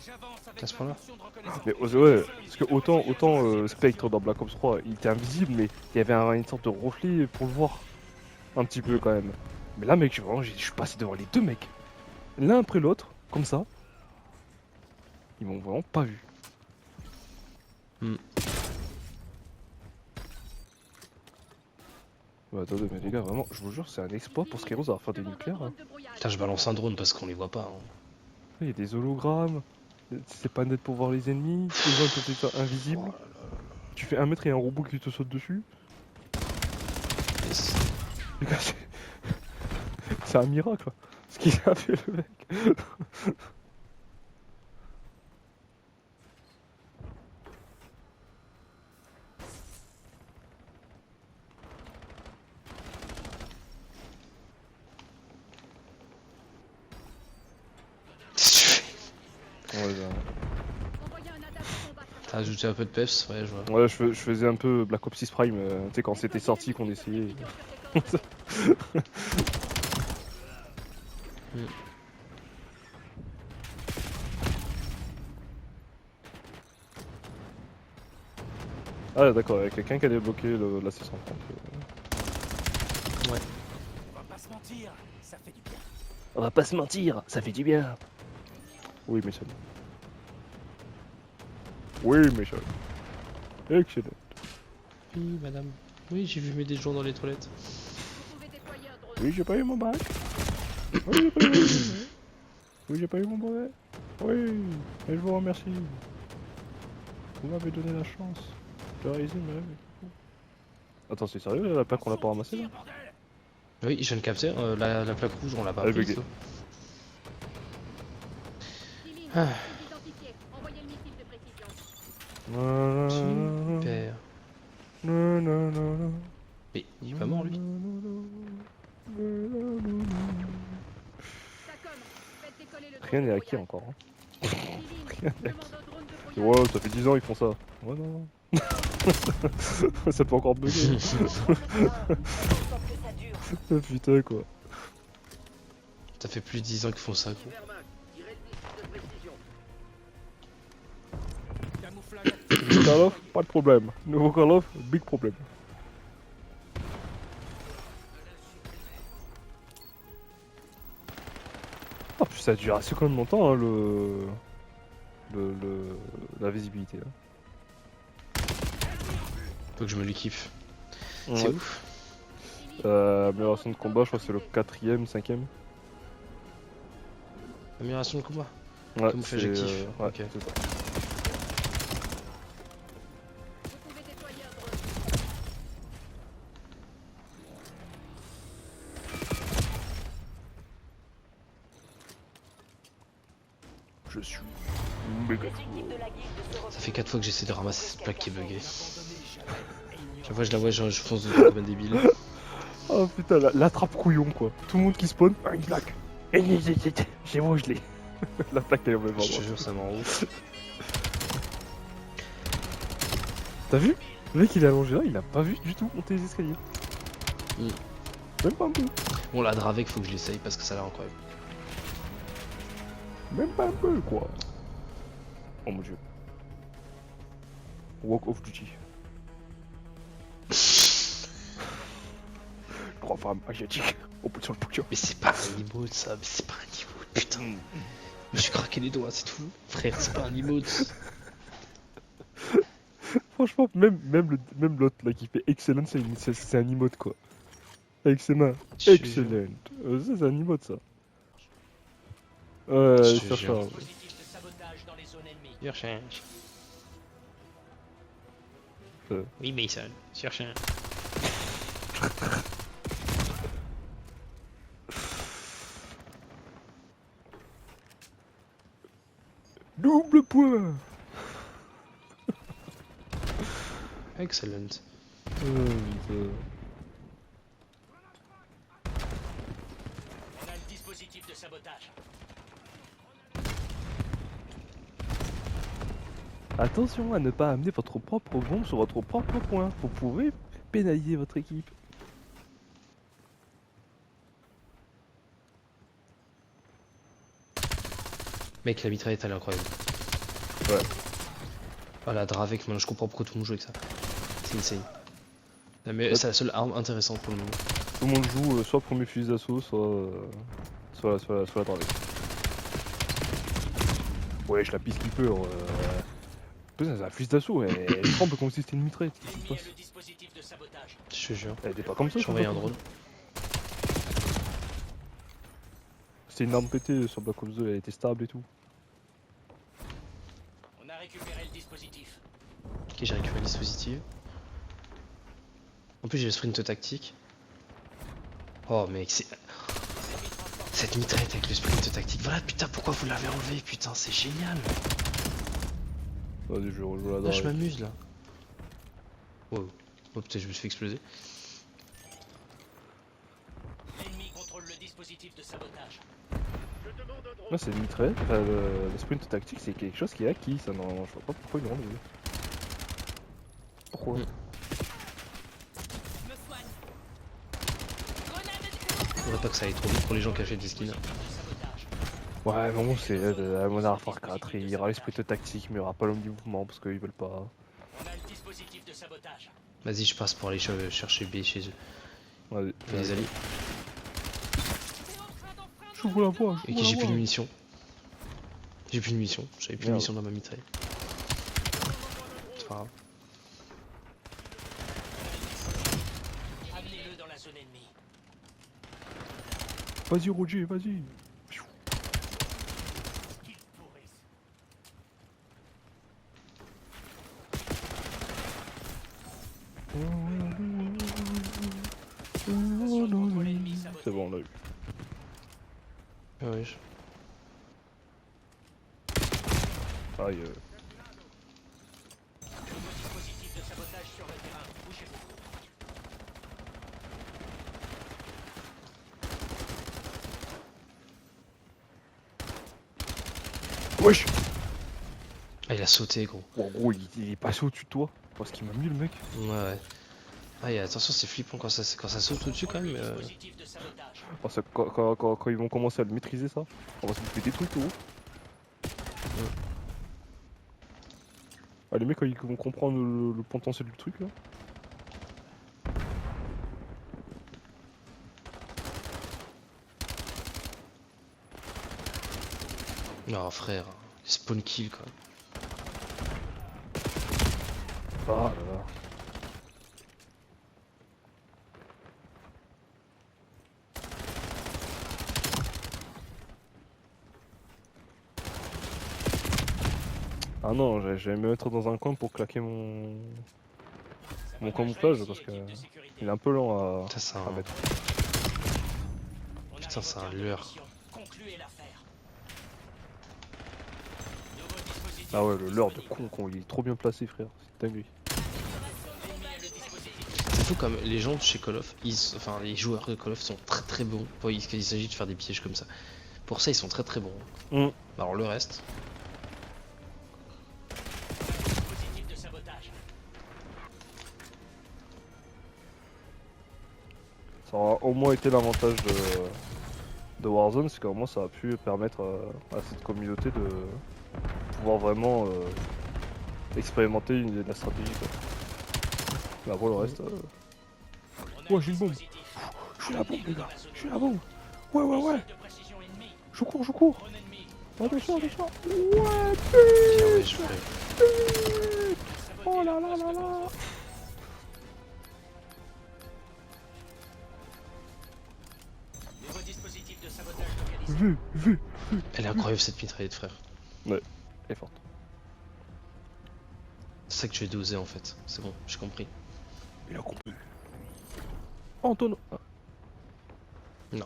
J'avance avec À ce point-là. l'impulsion de reconnaissance. Mais ouais, parce que autant Spectre dans Black Ops 3, il était invisible, mais il y avait une sorte de reflet pour le voir. Un petit peu quand même. Mais là, mec, vraiment, je suis passé devant les deux mecs. L'un après l'autre, comme ça. Ils m'ont vraiment pas vu. Hmm. Bah, attendez, mais les gars, vraiment, je vous jure, c'est un exploit pour Skyros d'avoir fait des nucléaires. Hein. Putain, je balance un drone parce qu'on les voit pas. Hein. Il y a des hologrammes. C'est pas net pour voir les ennemis. Les gens peuvent être invisibles. Oh là là. Tu fais 1 mètre et un robot qui te saute dessus. Et c'est- Les gars, c'est un miracle. Ce qu'il a fait le mec. Ouais, T'as ajouté un peu de peps, ouais, je vois. ouais, je faisais un peu Black Ops 6 Prime, tu sais, quand c'était sorti qu'on essayait. Ah d'accord, il y a quelqu'un qui a débloqué la 630. Ouais. On va pas se mentir, ça fait du bien. On va pas se mentir, ça fait du bien. Oui, Michel. Oui, Michel. Excellent. Oui, madame. Oui, j'ai vu mes des gens dans les toilettes. Oui, j'ai pas eu mon bac. Oui, j'ai pas eu mon brevet. Oui, j'ai pas eu mon brevet. Oui, et je vous remercie. Vous m'avez donné la chance de réaliser mes rêves. Attends, c'est sérieux la plaque qu'on l'a pas ramassée là? Oui, je viens de capter, la plaque rouge, on l'a pas Elle est prise. buggée. toi. Civil, Ah. identifié. Envoyez le missile de précision. Super. Non, non, non, non. Mais il est pas mort lui. SACOM, faites décoller le drone Rien de n'est acquis brouillage. encore. Hein. Civil, demande au drone de Et brouillage. ouais, ça fait 10 ans ils font ça. Ouais, non. Ça peut encore bugger. Prends le terrain. Faites en sorte que ça dure. Putain quoi. Ça fait plus de 10 ans qu'ils font ça quoi. Camouflage. Call of, pas de problème. Nouveau Call of, big problème. Oh, puis ça a duré assez quand même longtemps hein, la visibilité. Là. Faut que je me le kiffe. Ouais. C'est ouf. Amélioration de combat, je crois que c'est le 4ème, 5ème. Amélioration de combat. Ouais, Camouflage c'est, actif. ouais, Ok. c'est ça. Vous pouvez déployer un drone. Je suis méga Les équipes de la guilde se Ça fait 4 fois que j'essaie de ramasser cette plaque qui est buggée. Abandonnez jamais. Chaque fois je la vois, je fonce dedans comme un débile. Oh putain, l'attrape couillon quoi. Tout le monde qui spawn, une plaque. C'est bon, je l'ai. La plaque elle est au même Je te endroit. jure, ça m'en roule. T'as vu? Le mec il est allongé là, il a pas vu du tout monter les escaliers. Mm. Même pas un peu. Bon, la Dravec, faut que je l'essaye parce que ça a l'air incroyable. Même pas un peu quoi. Oh mon dieu. Walk of Duty. 3 femmes asiatiques au bout sur le bouquin. Mais c'est pas un emote ça, mais c'est pas un emote, putain. Je me suis craqué les doigts, c'est tout. Frère, c'est pas un emote. Franchement, même l'autre là qui fait excellent, c'est un emote quoi. Avec ses mains. Je te Excellent. Ça, c'est un emote ça. Ouais, Je te ça jure. change. Dispositif de sabotage dans les zones ennemies. Surchange. Oui, Mason, surchange. Double point. Excellent. Putain. On a le dispositif de sabotage. Attention à ne pas amener votre propre bombe sur votre propre point. Vous pouvez pénaliser votre équipe. Mec, la mitraillette elle est incroyable. Ouais. Ah, la Dravec, maintenant je comprends pourquoi tout le monde joue avec ça. C'est insane. Non, mais c'est la seule arme intéressante pour le moment. Tout le monde joue soit premier fusil d'assaut, soit la Dravec. Ouais, je la pisse qui peut. Putain, c'est un fusil d'assaut, elle tremble comme si c'était une mitraillette. Qu'est-ce qui se L'ennemi a passe? le dispositif de sabotage. Je te jure. Elle était pas comme ça, J'ai sur envoyé un Black Ops drone. 2. C'était une arme pétée sur Black Ops 2, elle était stable et tout. On a récupéré le dispositif. Ok, j'ai récupéré le dispositif. En plus, j'ai le sprint tactique. Oh, mec, c'est. Cette mitraillette avec le sprint tactique. Voilà, putain, pourquoi vous l'avez enlevé? Putain, c'est génial. Vas-y, je rejoue la Là, je Dravec. m'amuse là. Wow. Oh putain, je me suis fait exploser. L'ennemi contrôle le dispositif de sabotage. Là, c'est une mitraillette. Enfin, le sprint tactique, c'est quelque chose qui est acquis. Ça, non, je vois pas pourquoi ils l'ont enlevé. Pourquoi? Mm. Faudrait pas que ça aille trop vite pour les gens qui achètent des skins. Ouais, bon, c'est Modern Warfare 4. Il y aura les sprints tactiques, mais il y aura pas l'homme du mouvement parce qu'ils veulent pas. On a le dispositif de sabotage. Vas-y, je passe pour aller chercher B chez eux. Vas-y, Fais des alliés. je vous la vois, Ok, j'ai plus de munitions. J'ai plus de munitions. J'avais plus de Merde. munitions dans ma mitraille. C'est pas grave. Amenez-le dans la zone ennemie. Vas-y, Roger, vas-y. Qu'ils pourrissent. C'est bon, on l'a eu. Ah ouais, Aïe. Nouveau dispositif de sabotage sur le terrain. Bougez-vous. Wesh. Ah, il a sauté, gros. En gros, il est passé au-dessus de toi. Parce qu'il m'a mis le mec. Ouais, ouais. Ah, et attention, c'est flippant quand ça saute au-dessus quand même. Dispositif de sabotage. Oh, quand ils vont commencer à le maîtriser, ça, on va se bouffer des trucs, gros. Ah, les mecs, quand ils vont comprendre le potentiel du truc, là. Non, frère, spawn kill quoi. Ah là là. Ah non, j'allais me mettre dans un coin pour claquer mon camouflage parce que il est un peu lent Ça, c'est à un. mettre. Putain, c'est un leurre. Concluez l'affaire. Ah ouais, le leurre de con, il est trop bien placé, frère. C'est dingue. C'est fou comme les gens de chez Call of, enfin les joueurs de Call of sont très très bons quand il s'agit de faire des pièges comme ça. Pour ça, ils sont très très bons. Alors le reste. Dispositif de sabotage. Ça aura au moins été l'avantage de Warzone, c'est qu'au moins ça a pu permettre à cette communauté de pouvoir vraiment expérimenter la stratégie. Quoi. Mais après le reste. Ouais, j'ai une bombe. Je suis la bombe, les gars. Je suis la bombe. Ouais. Je cours. Attention. Ouais, Bien, ouais, je ferai. oh là là. Nouveau dispositif de sabotage localisé. Vu. Elle est incroyable cette mitraillette, frère. Ouais, elle est forte. C'est ça que tu es dosé en fait. C'est bon, j'ai compris. Il a compris. Antono. Ah. Non.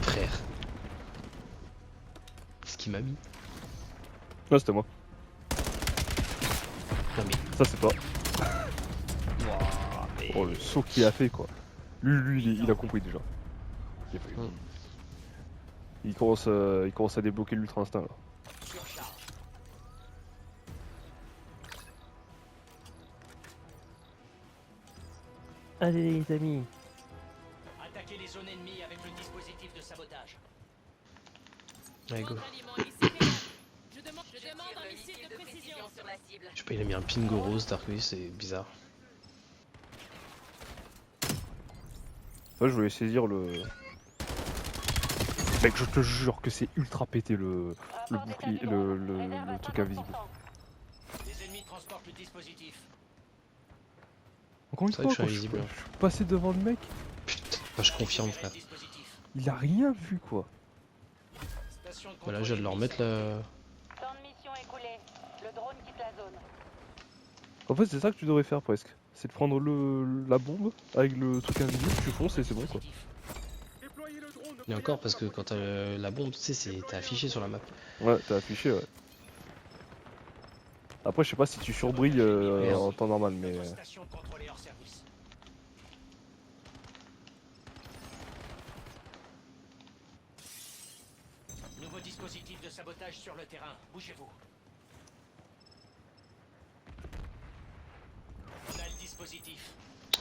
Frère. Ce qu'il m'a mis. Non, c'était moi. Non mais. Ça, c'est toi. Oh, le saut qu'il a fait, quoi. Lui, il a compris déjà. Il a fait- Hmm. Il commence à débloquer l'ultra instinct là. Surcharge. Allez les amis. Attaquez les zones ennemies avec le dispositif de sabotage. Allez, go. Je demande un missile de précision sur la cible. Je sais pas, il a mis un pingo rose, Darkwish, c'est bizarre. Là, je voulais saisir le. Mec, je te jure que c'est ultra pété le bouclier, le truc invisible. Les ennemis transportent le dispositif. Encore une C'est vrai fois, que je suis quand je invisible. suis passé devant le mec, Putain, bah, je confirme, frère. Dispositif. il a rien vu quoi. Station de Voilà, contrôle je vais leur ennemi remettre la. Temps de mission écoulé. Le drone quitte la zone. En fait, c'est ça que tu devrais faire presque. C'est de prendre la bombe avec le truc invisible, tu fonces et c'est bon quoi. Et encore, parce que quand t'as la bombe, tu sais, t'es affiché sur la map. Ouais, t'as affiché, ouais. Après, je sais pas si tu surbrilles en temps normal, mais. Notre station contrôlée hors service. Nouveau dispositif de sabotage sur le terrain. Bougez-vous. On a le dispositif.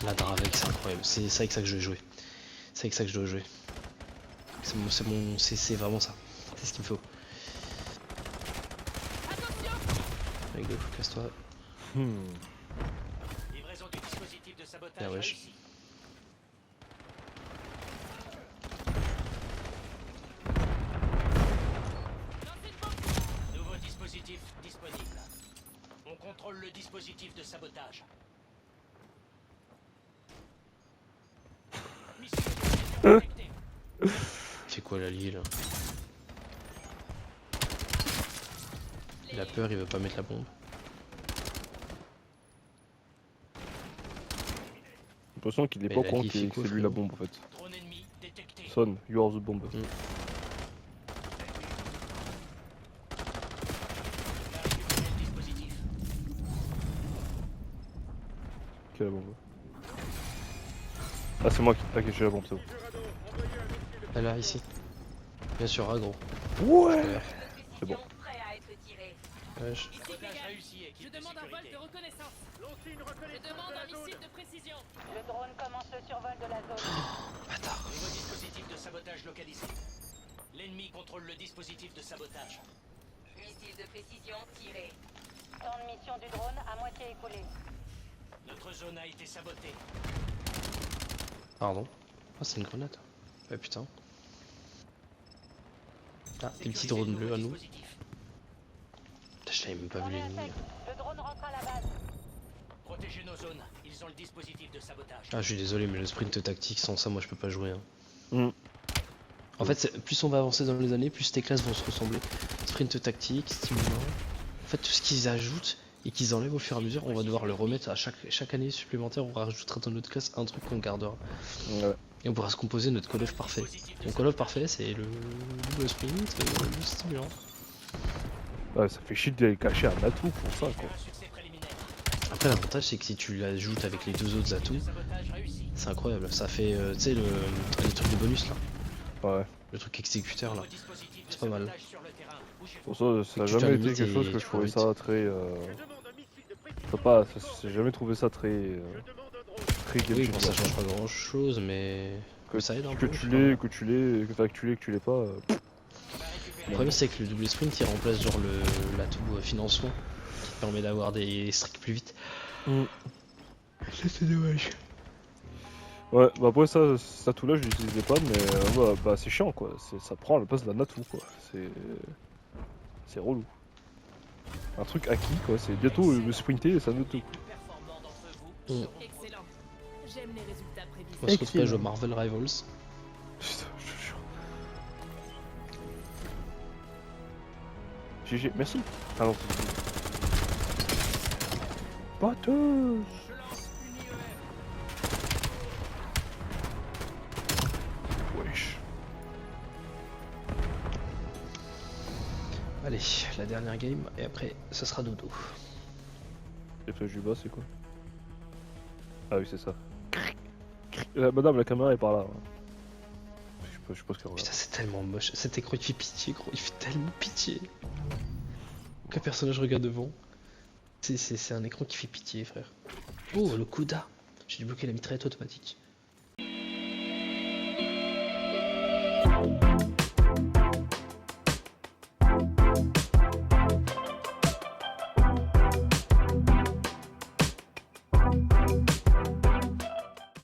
La Dravec, c'est incroyable. C'est avec ça que je vais jouer. C'est avec ça que je dois jouer. C'est vraiment ça. C'est ce qu'il me faut. Allez, go, casse-toi. Livraison du dispositif de sabotage Ah, wesh. réussie. Nouveau dispositif disponible. On contrôle le dispositif de sabotage. Mission détectée. Il fait quoi la Lille? Il a peur, il veut pas mettre la bombe. l'impression qu'il est Mais pas au la courant gif, que il c'est couvre, lui la frérot. bombe en fait. Drone ennemi détecté. Son, you are the bomb. Mm. On a récupéré le dispositif. Qui a la bombe? Ah, c'est moi qui. Ah, ok, j'ai la bombe, c'est bon. Elle est là, ici. Bien sûr, agro. Ouais! C'est bon. Prêt à être tiré. Ouais, Ici Sabotage Vega. réussi, Je équipe de demande un vol sécurité. de reconnaissance. Je demande un missile de précision. Le drone commence le survol de la zone. Bâtard. Nouveau dispositif de sabotage localisé. L'ennemi contrôle le dispositif de sabotage. Missile de précision tiré. Temps de mission du drone à moitié écoulé. Notre zone a été sabotée. Pardon. Ah, c'est une grenade. Ouais, putain. Ah, des petits drones bleus à nous. Dispositif. Putain, je l'avais même pas On vu est à l'ennemi. sec. Le drone rentre à la base. Protégez nos zones. Ils ont le dispositif de sabotage. Ah, je suis désolé, mais le sprint tactique, sans ça, moi je peux pas jouer. Hein. Mm. En fait, plus on va avancer dans les années, plus tes classes vont se ressembler. Sprint tactique, stimulant. En fait, tout ce qu'ils ajoutent et qu'ils enlèvent au fur et à mesure, on va devoir le remettre à chaque année supplémentaire. On rajoutera dans notre classe un truc qu'on gardera. Ouais. Et on pourra se composer notre call-off parfait. Mon call-off parfait, c'est le double sprint, le stimulant. Ouais, ça fait chier d'aller cacher un atout pour ça, quoi. Un succès préliminaire. Après, l'avantage, c'est que si tu l'ajoutes avec les deux autres atouts, Sabotage réussi. c'est incroyable. Ça fait, tu sais, les trucs de bonus là. Ouais. Le truc exécuteur là. Nouveau dispositif de C'est pas mal. sabotage sur le terrain. Bougez-vous. Pour ça, ça a tu jamais été termines quelque chose et que tu je trouvais prends ça très. Je sais pas, j'ai jamais trouvé ça très. Très game Oui, bon, ça changer. change pas grand chose, mais. Que, ça aide un que peu. tu l'aies, que tu l'aies, que tu l'aies, que tu l'aies pas. On a Le récupéré. problème, c'est que le double sprint il remplace genre l'atout financement qui te permet d'avoir des streaks plus vite. C'est dommage. Ouais, bah après ça, cet atout là je l'utilisais pas, mais ouais, bah c'est chiant quoi. Ça prend la place d'un atout quoi. C'est relou. Un truc acquis quoi. C'est bientôt le sprinter et c'est un atout. Les plus performants d'entre vous Mm. seront Excellent. J'aime les résultats prévisibles. On se retrouve à jouer Excellent. à Marvel Rivals. Putain, je te jure. GG, merci. Ah non, Batteuse. Wesh. Allez, la dernière game, et après, ça sera dodo. Et puis du bas, c'est quoi? Ah oui, c'est ça. Madame, la caméra est par là. Je sais pas ce qu'elle regarde. Putain, c'est tellement moche. Cet écran, il fait pitié, gros. Il fait tellement pitié. Aucun personnage regarde devant. C'est un écran qui fait pitié, frère. Oh, le Kuda. J'ai débloqué la mitraillette automatique.